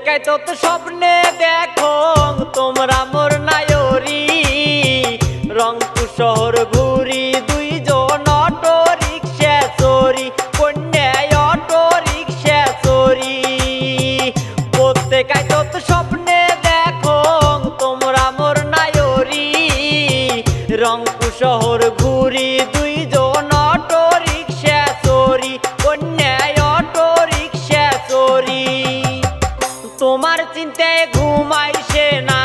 প্রত্যেকাই তো স্বপ্নে দেখো তোমরা মোর নায়রি রংপুর শহর ঘুরি দুইজন অটো রিক্সা চোরি কন্যায় অটো রিক্সা চোরি প্রত্যেকাই তো স্বপ্নে দেখো তোমরা মোর নায়রি রংপুর শহর ঘুরি দুইজন অটো রিক্সা চোরি কন্যায় অটো রিক্সা চোরি তোমার চিন্তায় ঘুমাইছে না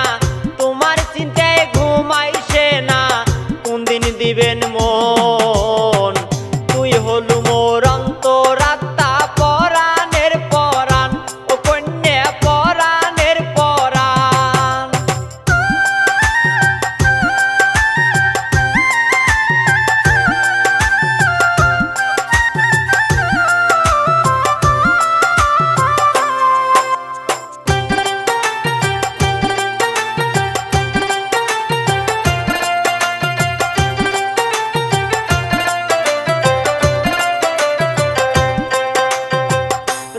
তোমার চিন্তায় ঘুমাইছে না কোন দিন দিবেন মন তুই হলু মোর অন্তরাত্মা পরাণের পরাণ ও কন্যা পরাণের পরাণ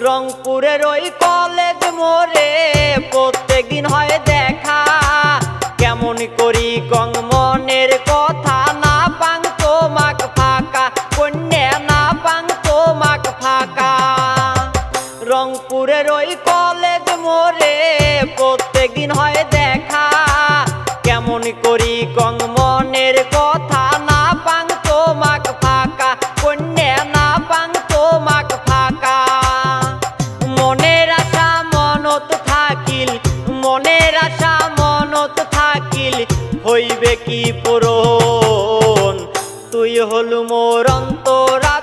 রংপুরের ওই কলেজ মোড়ে প্রত্যেক দিন হয় দেখা কেমন করি কং মনের কথা না পাং তোমাক ফাঁকা কন্যা না পাং তোমাক ফাঁকা রংপুরের ওই কলেজ মোড়ে প্রত্যেক দিন হয় দেখা কেমন করি কং মনের কথা না পাং তোমাক ফাঁকা কন্যা না পাং তোমাক ফাঁকা মনের আশা মনত থাকিল হইবে কি পূরণ তুই হলু মোর অন্তরা